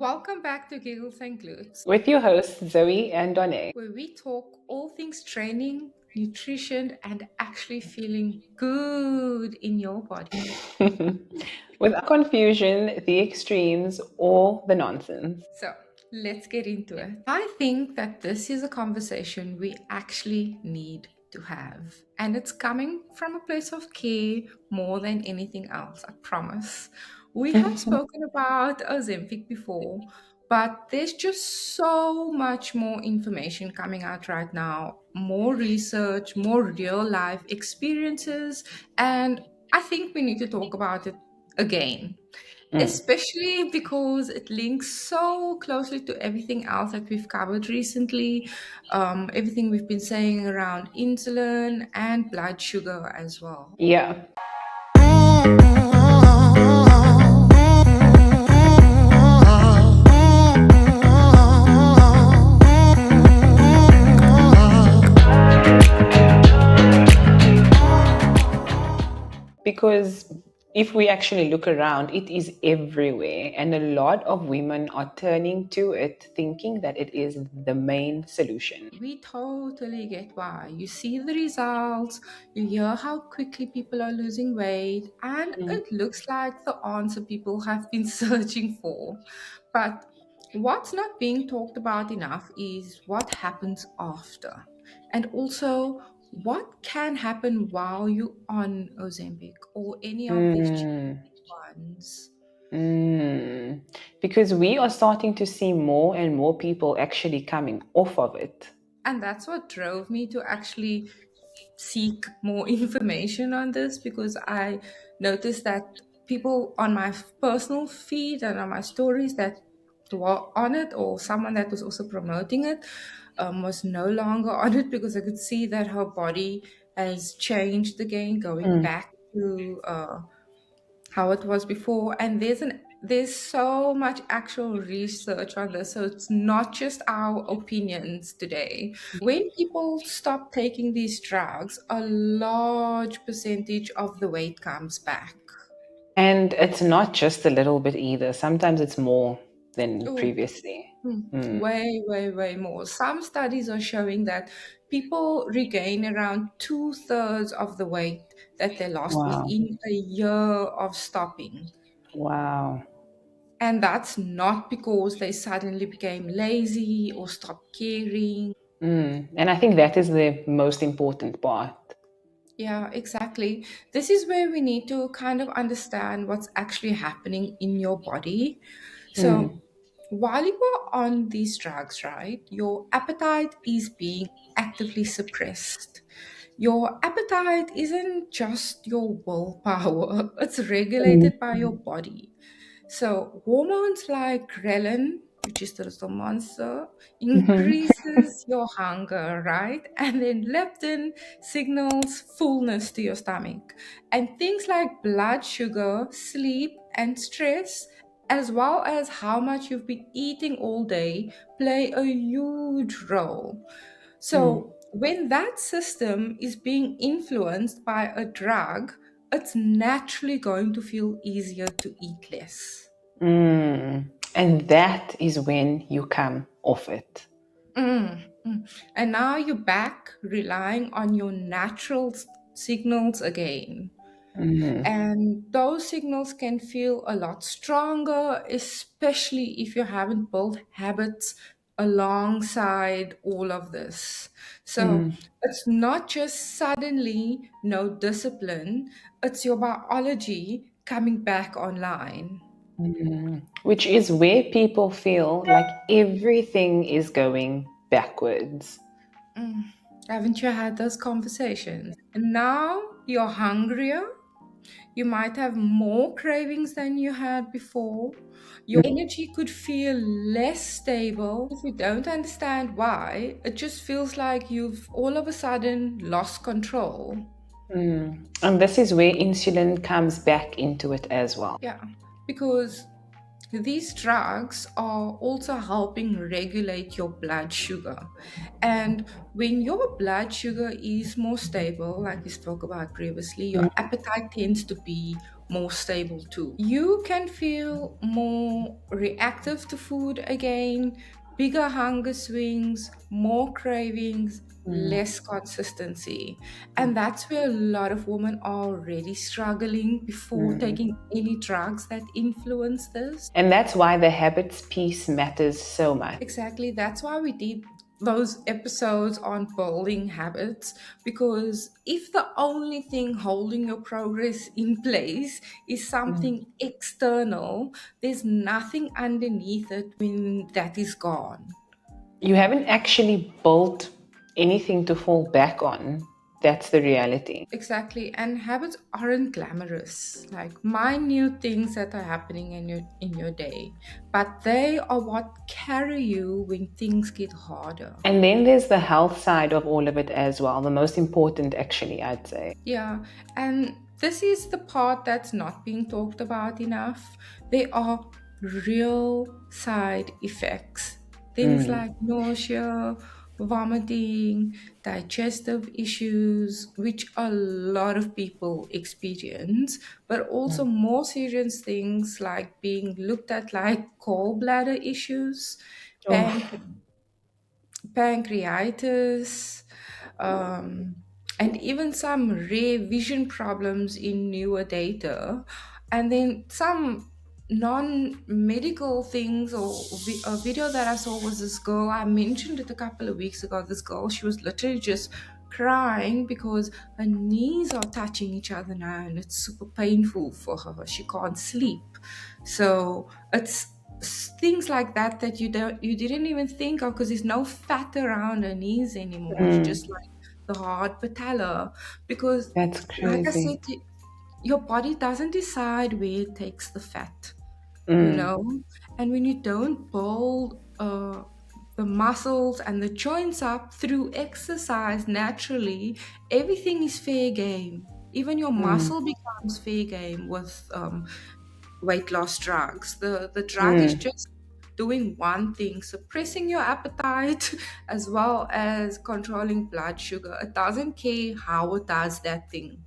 Welcome back to Giggles Glutes, With your hosts, Zoe and Donna. where we talk all things training, nutrition, and actually feeling good in your body. Without confusion, the extremes, or the nonsense. So, let's get into it. I think that this is a conversation we actually need to have. And it's coming from a place of care more than anything else, I promise. We have spoken about Ozempic before, but there's just so much more information coming out right now, more research, more real life experiences, and I think we need to talk about it again, Mm. especially because it links so closely to everything else that we've covered recently, everything we've been saying around insulin and blood sugar as well. Yeah, because if we actually look around, it is everywhere, and a lot of women are turning to it thinking that it is the main solution. We totally get why. You see the results, you hear how quickly people are losing weight, and Mm. it looks like the answer people have been searching for. But what's not being talked about enough is what happens after. And also, what can happen while you're on Ozempic or any of these Mm. ones. Mm. Because we are starting to see more and more people actually coming off of it. And that's what drove me to actually seek more information on this, because I noticed that people on my personal feed and on my stories that were on it, or someone that was also promoting it, was no longer on it, because I could see that her body has changed again, going Mm. back to how it was before. And there's so much actual research on this, so it's not just our opinions today. When people stop taking these drugs, a large percentage of the weight comes back. And it's not just a little bit either. Sometimes it's more than Oh, previously. way more. Some studies are showing that people regain around two-thirds of the weight that they lost Wow. within a year of stopping. Wow. And that's not because they suddenly became lazy or stopped caring. And I think that is the most important part. Yeah, exactly. This is where we need to kind of understand what's actually happening in your body. Mm. So, while you are on these drugs, right, your appetite is being actively suppressed. Your appetite isn't just your willpower, it's regulated by your body. So hormones like ghrelin, which is the little monster, Mhm. increases your hunger, right? And then leptin signals fullness to your stomach. And things like blood sugar, sleep, and stress, as well as how much you've been eating all day, play a huge role. Mm. So when that system is being influenced by a drug, it's naturally going to feel easier to eat less. Mm. And that is when you come off it. Mm. And now you're back relying on your natural signals again. Mm. And those signals can feel a lot stronger, especially if you haven't built habits alongside all of this. So Mm. it's not just suddenly no discipline, it's your biology coming back online. Which is where people feel like everything is going backwards. Mm. Haven't you had those conversations? And now you're hungrier. You might have more cravings than you had before. Your energy could feel less stable. If you don't understand why, it just feels like you've all of a sudden lost control. And this is where insulin comes back into it as well. Yeah, because These drugs are also helping regulate your blood sugar. And when your blood sugar is more stable, like we spoke about previously, your appetite tends to be more stable too. You can feel more reactive to food again, bigger hunger swings, more cravings, less consistency. And that's where a lot of women are already struggling before taking any drugs that influence this. And that's why the habits piece matters so much. Exactly. That's why we did those episodes on building habits, because if the only thing holding your progress in place is something external, there's nothing underneath it when that is gone. You haven't actually built anything to fall back on. That's the reality. Exactly. And habits aren't glamorous, like minute things that are happening in your day, but they are what carry you when things get harder. And then there's the health side of all of it as well. The most important, actually, I'd say. Yeah, and this is the part that's not being talked about enough. There are real side effects. Things like nausea, vomiting, digestive issues, which a lot of people experience, but also more serious things like being looked at like gallbladder issues, Oh. pancreatitis, um, and even some rare vision problems in newer data. And then some non-medical things, or a video that I saw was this girl, I mentioned it a couple of weeks ago, this girl, she was literally just crying because her knees are touching each other now and it's super painful for her. She can't sleep. So it's things like that that you didn't even think of, because there's no fat around her knees anymore. It's just like the hard patella. Because That's like I crazy. said, your body doesn't decide where it takes the fat, you Mm, know. And when you don't build the muscles and the joints up through exercise naturally, everything is fair game. Even your mm, muscle becomes fair game with weight loss drugs. The drug is mm, just doing one thing, suppressing your appetite as well as controlling blood sugar. It doesn't care how it does that thing.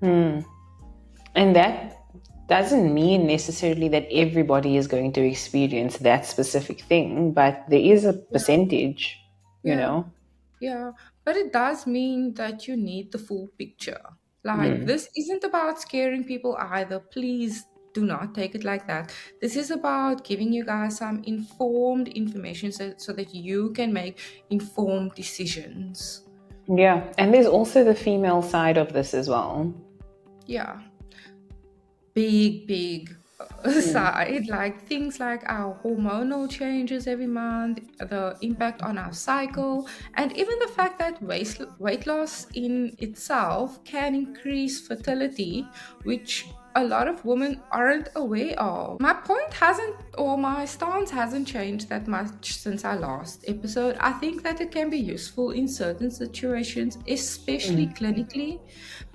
mm. And that doesn't mean necessarily that everybody is going to experience that specific thing, but there is a Yeah, percentage, you yeah, know? yeah. But it does mean that you need the full picture. Like, Mm, this isn't about scaring people either. Please do not take it like that. This is about giving you guys some informed information, so that you can make informed decisions. yeah. And there's also the female side of this as well. Yeah, big Mm, side, like things like our hormonal changes every month, the impact on our cycle, and even the fact that weight loss in itself can increase fertility, which a lot of women aren't aware of. My point hasn't, or my stance hasn't changed that much since our last episode. I think that it can be useful in certain situations, especially mm, clinically,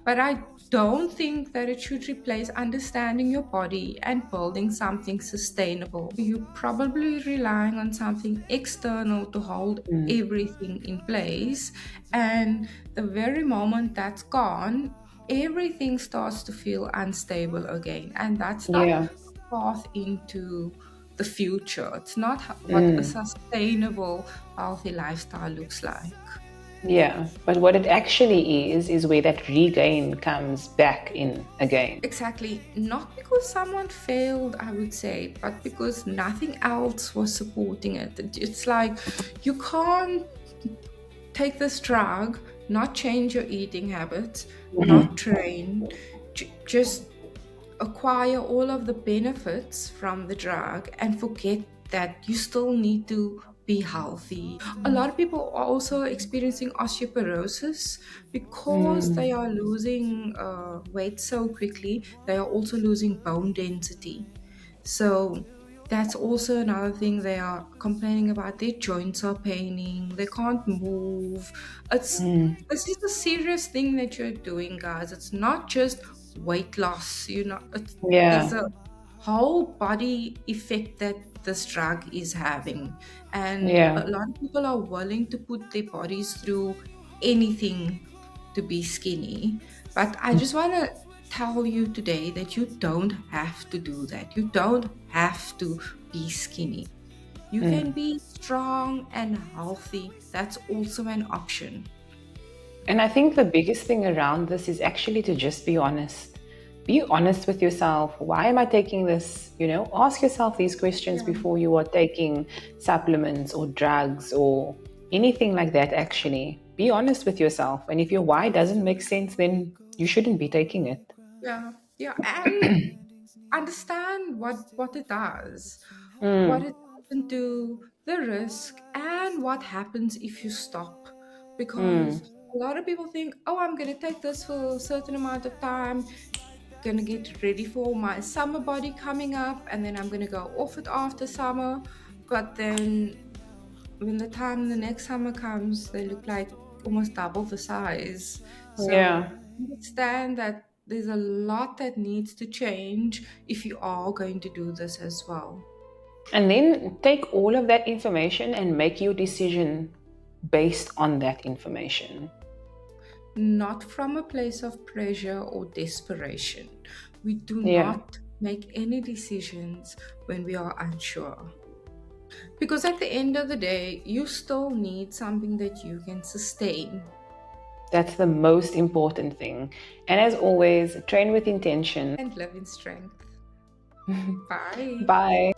but I don't think that it should replace understanding your body and building something sustainable. You're probably relying on something external to hold mm. everything in place. And the very moment that's gone, everything starts to feel unstable again. And that's not Yeah. a path into the future. It's not what a Mm. sustainable, healthy lifestyle looks like. Yeah, but what it actually is where that regain comes back in again. Exactly. Not because someone failed, I would say, but because nothing else was supporting it. It's like you can't take this drug, not change your eating habits, not train, just acquire all of the benefits from the drug and forget that you still need to be healthy. A lot of people are also experiencing osteoporosis because they Mm, are losing weight so quickly. They are also losing bone density. So that's also another thing they are complaining about. Their joints are paining, they can't move. It's mm, This is a serious thing that you're doing, guys. It's not just weight loss, it's, there's yeah. whole body effect that this drug is having. And Yeah. a lot of people are willing to put their bodies through anything to be skinny. But I just want to tell you today that you don't have to do that. You don't have to be skinny. You can be strong and healthy. That's also an option. And I think the biggest thing around this is actually to just be honest. Be honest with yourself. Why am I taking this? Ask yourself these questions Yeah. before you are taking supplements or drugs or anything like that, actually. Be honest with yourself. And if your why doesn't make sense, then you shouldn't be taking it. Yeah, yeah, and understand what it does, what Mm, it does into the risk, and what happens if you stop. Because mm, a lot of people think, oh, I'm gonna take this for a certain amount of time, gonna get ready for my summer body coming up, and then I'm gonna go off it after summer. But then when the next summer comes, they look like almost double the size. So yeah. understand that there's a lot that needs to change if you are going to do this as well. And then take all of that information and make your decision based on that information. Not from a place of pressure or desperation. We do Yeah. not make any decisions when we are unsure. Because at the end of the day, you still need something that you can sustain. That's the most important thing. And as always, train with intention. And live in strength. Bye. Bye.